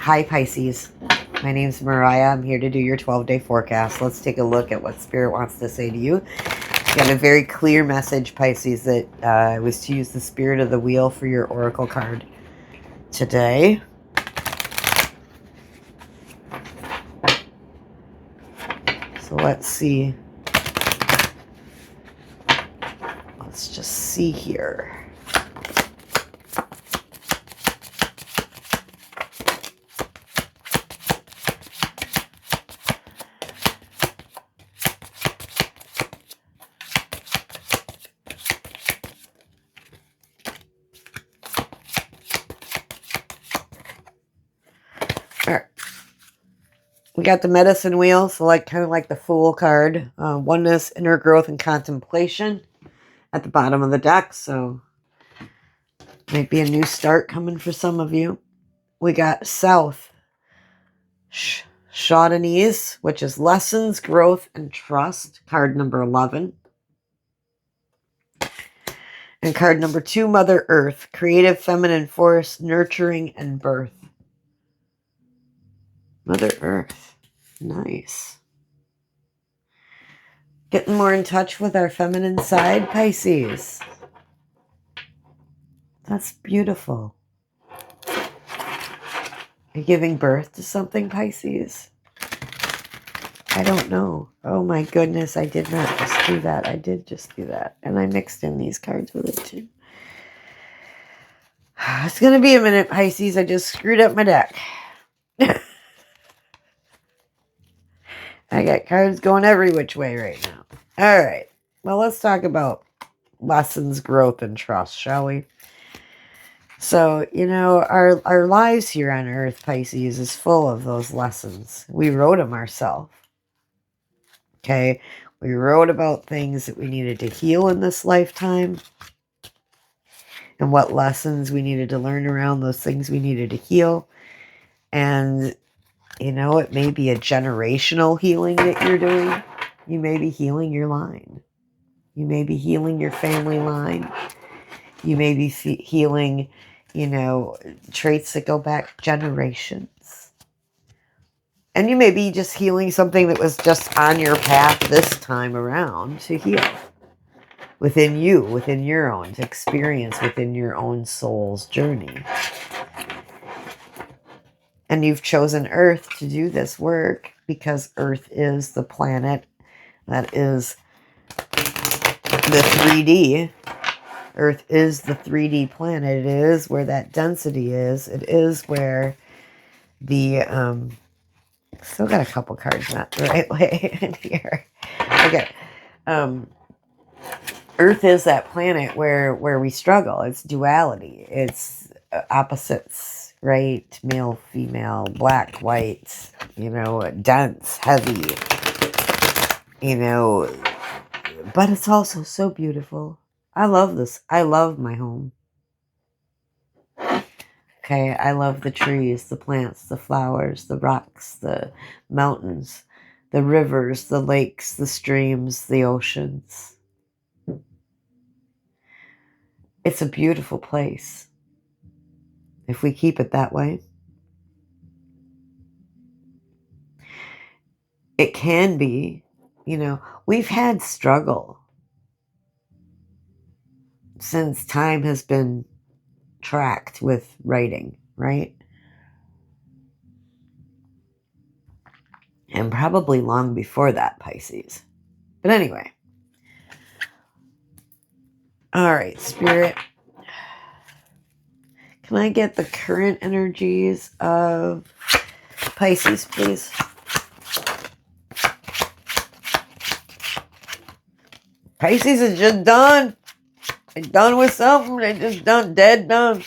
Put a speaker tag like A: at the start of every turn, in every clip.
A: Hi Pisces, my name's Moriah. I'm here to do your 12-day forecast. Let's take a look at what Spirit wants to say to you. You got a very clear message, Pisces, that was to use the Spirit of the Wheel for your Oracle card today. So let's see. Let's just see here. All right. We got the Medicine Wheel, so kind of like the Fool card. Oneness, inner growth, and contemplation at the bottom of the deck. So might be a new start coming for some of you. We got South, Chaudinese, which is lessons, growth, and trust. Card number 11. And card number 2, Mother Earth, creative, feminine force, nurturing, and birth. Mother Earth. Nice. Getting more in touch with our feminine side, Pisces. That's beautiful. You're giving birth to something, Pisces? I don't know. Oh my goodness, I did not just do that. I did just do that. And I mixed in these cards with it too. It's going to be a minute, Pisces. I just screwed up my deck. I got cards going every which way right now. All right. Well, let's talk about lessons, growth, and trust, shall we? So, our lives here on Earth, Pisces, is full of those lessons. We wrote them ourselves. Okay? We wrote about things that we needed to heal in this lifetime and what lessons we needed to learn around those things we needed to heal. And, it may be a generational healing that you're doing. You may be healing your line. You may be healing your family line. You may be healing, traits that go back generations. And you may be just healing something that was just on your path this time around to heal. Within you, within your own experience, within your own soul's journey. And you've chosen Earth to do this work because Earth is the planet that is the 3D. Earth is the 3D planet. It is where that density is. It is where the... still got a couple cards not the right way in here. Okay. Earth is that planet where we struggle. It's duality. It's opposites, right? Male, female, black, white, dense, heavy, but it's also so beautiful. I love this. I love my home. Okay, I love the trees, the plants, the flowers, the rocks, the mountains, the rivers, the lakes, the streams, the oceans. It's a beautiful place. If we keep it that way. It can be, we've had struggle since time has been tracked with writing, right? And probably long before that, Pisces. But anyway. All right, Spirit. Can I get the current energies of Pisces, please? Pisces is just done. They're done with something. They just done.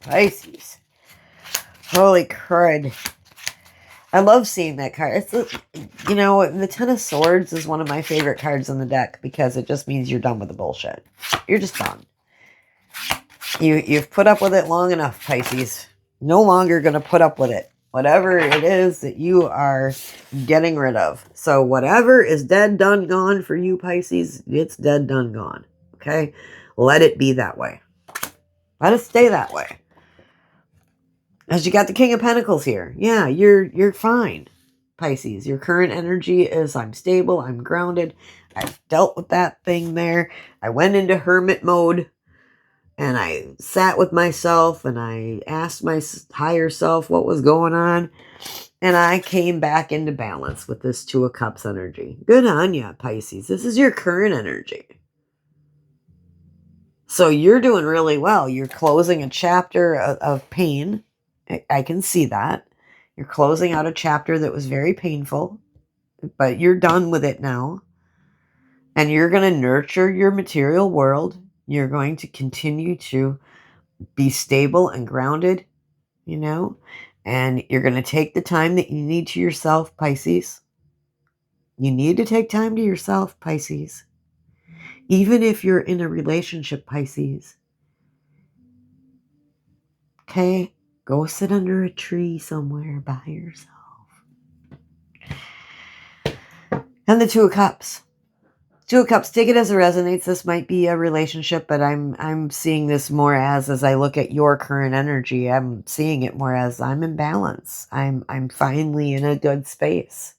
A: Pisces. Holy crud. I love seeing that card. It's the Ten of Swords is one of my favorite cards in the deck because it just means you're done with the bullshit. You're just done. You've put up with it long enough, Pisces. No longer going to put up with it. Whatever it is that you are getting rid of. So whatever is dead, done, gone for you, Pisces, it's dead, done, gone. Okay? Let it be that way. Let it stay that way. As you got the King of Pentacles here. Yeah, you're fine, Pisces. Your current energy is I'm stable, I'm grounded. I've dealt with that thing there. I went into hermit mode and I sat with myself and I asked my higher self what was going on. And I came back into balance with this Two of Cups energy. Good on ya, Pisces. This is your current energy. So you're doing really well. You're closing a chapter of pain. I can see that. You're closing out a chapter that was very painful, but you're done with it now. And you're going to nurture your material world. You're going to continue to be stable and grounded, you know, and you're going to take the time that you need to yourself, Pisces. You need to take time to yourself, Pisces. Even if you're in a relationship, Pisces. Okay? Go sit under a tree somewhere by yourself. And the Two of Cups. Two of Cups, take it as it resonates. This might be a relationship, but I'm seeing this more as I look at your current energy, I'm seeing it more as I'm in balance. I'm finally in a good space.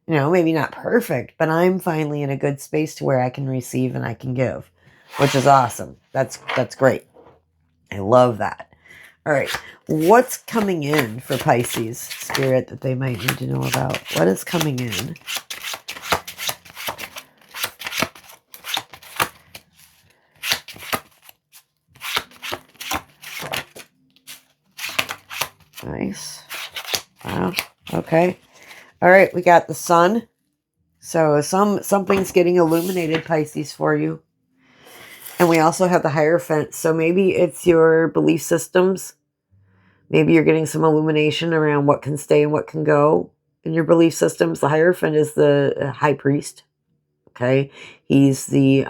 A: You know, maybe not perfect, but I'm finally in a good space to where I can receive and I can give, which is awesome. That's great. I love that. All right. What's coming in for Pisces, Spirit, that they might need to know about? What is coming in? Nice. Wow. Okay. All right. We got the sun. So something's getting illuminated, Pisces, for you. And we also have the Hierophant. So maybe it's your belief systems. Maybe you're getting some illumination around what can stay and what can go in your belief systems. The Hierophant is the high priest. Okay. He's the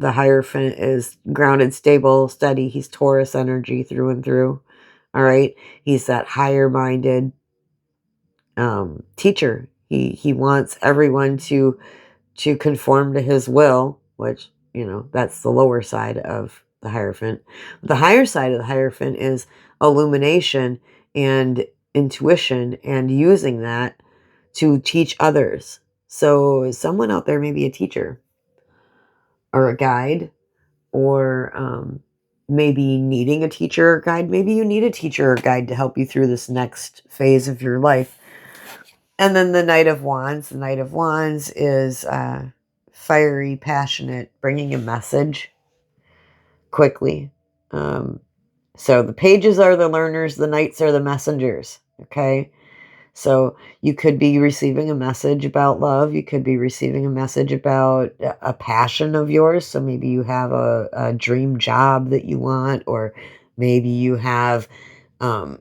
A: Hierophant is grounded, stable, steady. He's Taurus energy through and through. All right. He's that higher minded teacher. He wants everyone to conform to his will, which, you know, that's the lower side of the Hierophant. The higher side of the Hierophant is illumination and intuition and using that to teach others. So someone out there may be a teacher or a guide, or maybe needing a teacher or guide. Maybe you need a teacher or guide to help you through this next phase of your life. And then the Knight of Wands. The Knight of Wands is fiery, passionate, bringing a message quickly. So the pages are the learners, the knights are the messengers. Okay. So you could be receiving a message about love. You could be receiving a message about a passion of yours. So maybe you have a dream job that you want, or maybe you have, you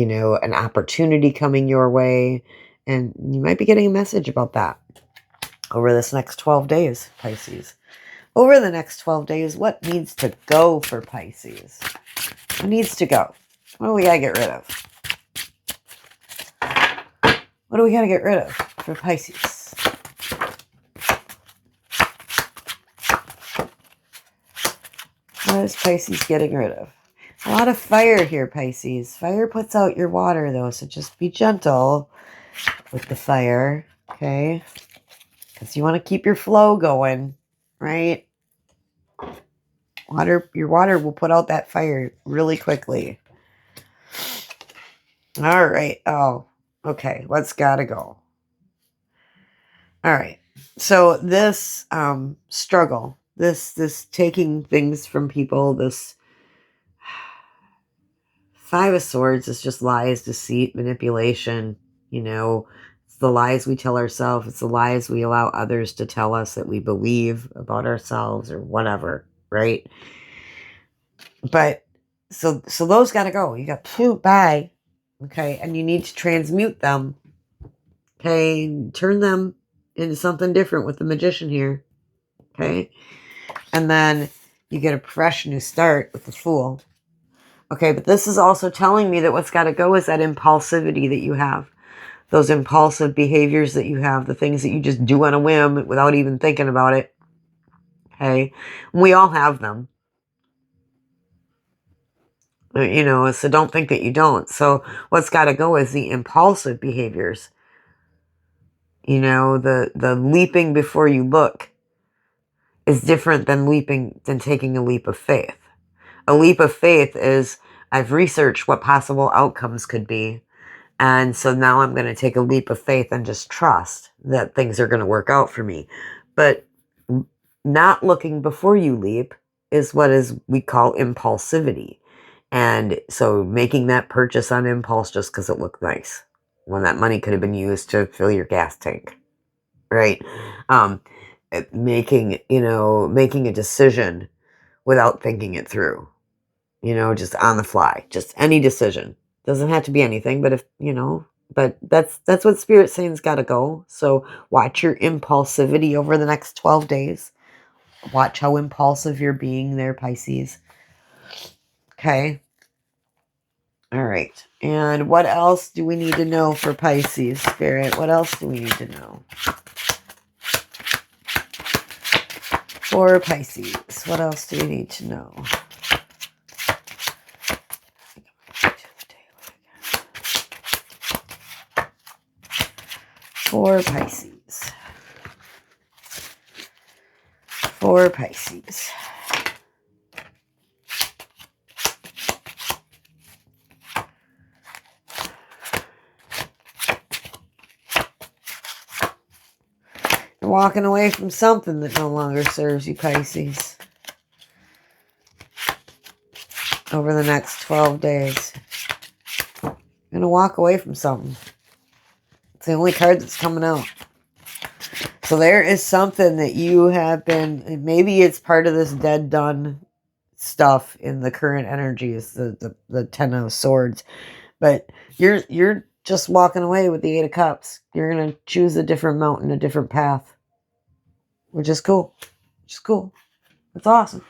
A: know, an opportunity coming your way, and you might be getting a message about that over this next 12 days, Pisces. Over the next 12 days, what needs to go for Pisces? What needs to go? What do we got to get rid of? What do we got to get rid of for Pisces? What is Pisces getting rid of? A lot of fire here, Pisces. Fire puts out your water, though, so just be gentle with the fire, okay? Because you want to keep your flow going, right? Your water will put out that fire really quickly. All right. Oh, okay. What's got to go? All right. So this struggle, this taking things from people, this Five of Swords is just lies, deceit, manipulation. You know, it's the lies we tell ourselves. It's the lies we allow others to tell us that we believe about ourselves or whatever, right? But so those got to go. You got to bye. Okay. And you need to transmute them. Okay. Turn them into something different with the Magician here. Okay. And then you get a fresh new start with the Fool. Okay. But this is also telling me that what's got to go is that impulsivity that you have. Those impulsive behaviors that you have. The things that you just do on a whim without even thinking about it. Okay. We all have them. You know, so don't think that you don't. So what's got to go is the impulsive behaviors. You know, the leaping before you look is different than taking a leap of faith. A leap of faith is, I've researched what possible outcomes could be, and so now I'm going to take a leap of faith and just trust that things are going to work out for me. But not looking before you leap is what is we call impulsivity. And so making that purchase on impulse just because it looked nice, when that money could have been used to fill your gas tank, right? Um, making a decision without thinking it through, just on the fly, just any decision. Doesn't have to be anything, but but that's what Spirit's saying's got to go. So watch your impulsivity over the next 12 days. Watch how impulsive you're being there, Pisces. Okay. All right. And what else do we need to know for Pisces, Spirit? What else do we need to know? For Pisces, what else do we need to know? For Pisces. For Pisces. You're walking away from something that no longer serves you, Pisces. Over the next 12 days. You're going to walk away from something. It's the only card that's coming out. So there is something that you have been, maybe it's part of this dead done stuff in the current energies, the Ten of Swords. But you're just walking away with the Eight of Cups. You're going to choose a different mountain, a different path. Which is cool. Which is cool. That's awesome.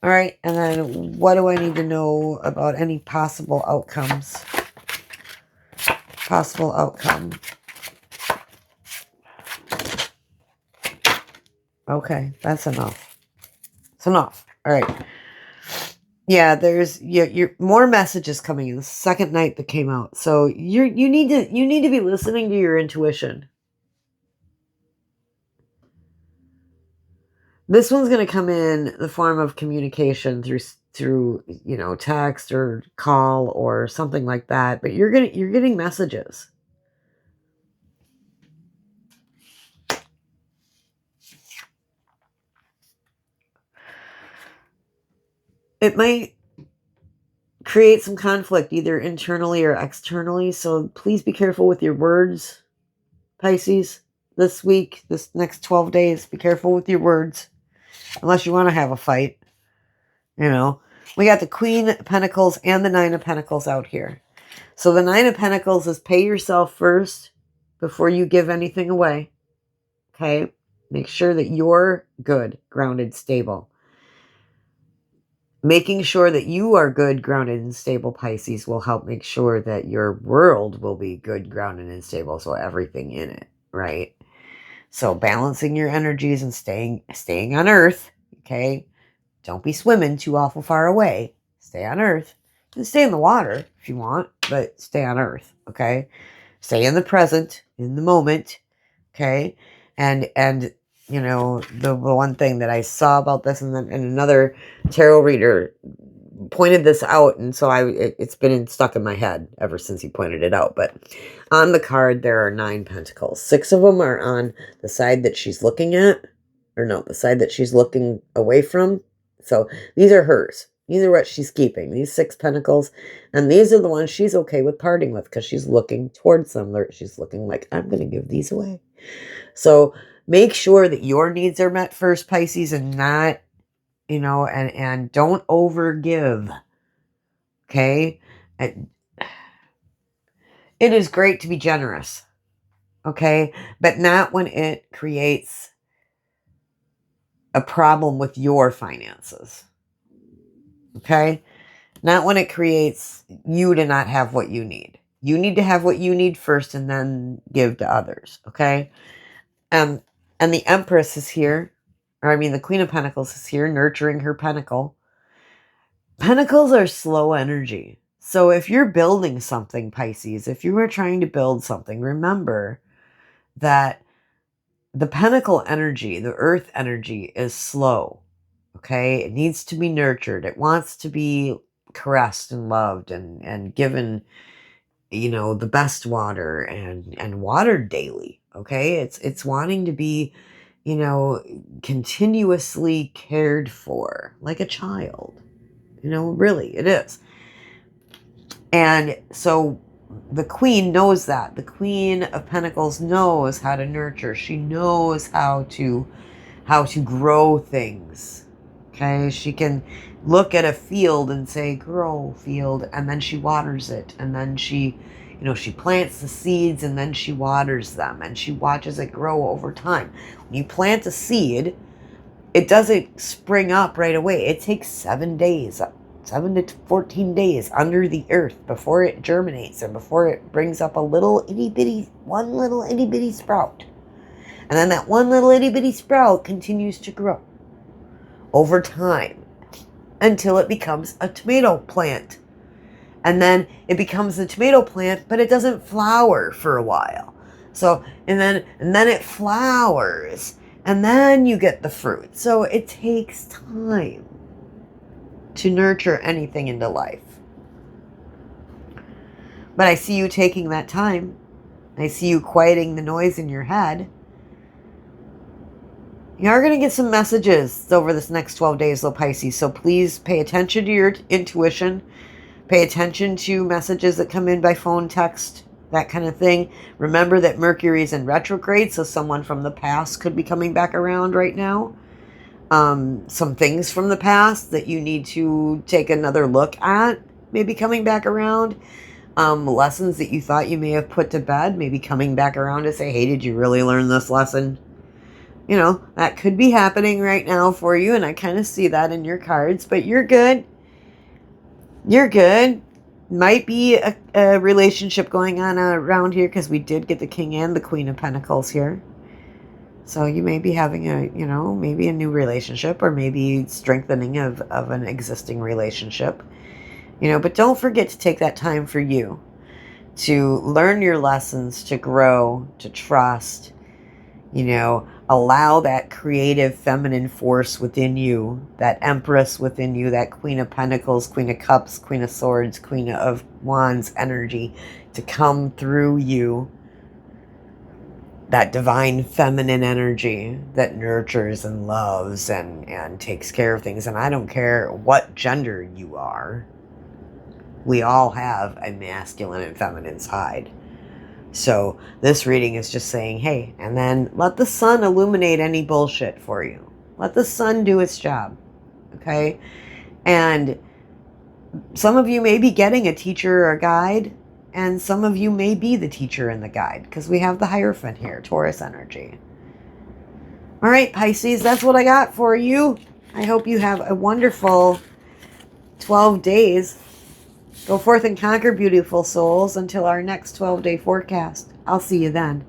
A: All right. And then what do I need to know about any possible outcomes? Possible outcome. Okay. That's enough. It's enough. All right. Yeah, you're more messages coming in. The second night that came out. So you need to be listening to your intuition. This one's going to come in the form of communication through text or call or something like that, but you're getting messages. It might create some conflict either internally or externally, so please be careful with your words, Pisces. This week, this next 12 days, be careful with your words. Unless you want to have a fight. We got the Queen of Pentacles and the Nine of Pentacles out here. So the Nine of Pentacles is pay yourself first before you give anything away. Okay? Make sure that you're good, grounded, stable. Making sure that you are good, grounded, and stable, Pisces, will help make sure that your world will be good, grounded, and stable. So everything in it, right? So balancing your energies and staying on Earth, okay? Don't be swimming too awful far away. Stay on Earth. You can stay in the water if you want, but stay on Earth, okay? Stay in the present, in the moment, okay? And the one thing that I saw about this, and another tarot reader pointed this out, and so it's been stuck in my head ever since he pointed it out. But on the card, there are 9 pentacles. 6 of them are on the side that she's looking at, or no, the side that she's looking away from. So these are hers. These are what she's keeping. These 6 pentacles. And these are the ones she's okay with parting with because she's looking towards them. She's looking like, I'm going to give these away. So make sure that your needs are met first, Pisces, and not, and don't overgive. Okay? It is great to be generous. Okay? But not when it creates a problem with your finances. Okay? Not when it creates you to not have what you need. You need to have what you need first and then give to others. Okay? And the Empress is here. Or the Queen of Pentacles is here, nurturing her pentacle. Pentacles are slow energy. So if you're building something, Pisces, if you were trying to build something, remember that the pentacle energy, the earth energy is slow. Okay? It needs to be nurtured. It wants to be caressed and loved and given, the best water and watered daily. Okay? It's wanting to be, continuously cared for like a child. Really, it is. And so the queen knows that. The queen of pentacles knows how to nurture. She knows how to grow things. Okay? She can look at a field and say, grow field, and then she waters it. And then she plants the seeds and then she waters them and she watches it grow over time. When you plant a seed, it doesn't spring up right away. It takes 7 days, 7 to 14 days under the earth before it germinates and before it brings up one little itty bitty sprout. And then that one little itty bitty sprout continues to grow over time until it becomes a tomato plant. And then it becomes a tomato plant, but it doesn't flower for a while. So, and then it flowers, and then you get the fruit. So it takes time to nurture anything into life. But I see you taking that time. I see you quieting the noise in your head. You are going to get some messages over this next 12 days, though, Pisces. So please pay attention to your intuition. Pay attention to messages that come in by phone, text, that kind of thing. Remember that Mercury is in retrograde, so someone from the past could be coming back around right now. Some things from the past that you need to take another look at, maybe coming back around. Lessons that you thought you may have put to bed, maybe coming back around to say, hey, did you really learn this lesson? That could be happening right now for you, and I kind of see that in your cards, but you're good. You're good. Might be a relationship going on around here because we did get the King and the Queen of Pentacles here. So you may be having maybe a new relationship or maybe strengthening of an existing relationship. But don't forget to take that time for you to learn your lessons, to grow, to trust, allow that creative feminine force within you, that Empress within you, that Queen of Pentacles, Queen of Cups, Queen of Swords, Queen of Wands energy to come through you. That divine feminine energy that nurtures and loves and takes care of things. And I don't care what gender you are. We all have a masculine and feminine side. So this reading is just saying, hey, and then let the sun illuminate any bullshit for you. Let the sun do its job. Okay? And some of you may be getting a teacher or a guide, and some of you may be the teacher and the guide, because we have the Hierophant here, Taurus energy. All right, Pisces, that's what I got for you. I hope you have a wonderful 12 days. Go forth and conquer, beautiful souls, until our next 12-day forecast. I'll see you then.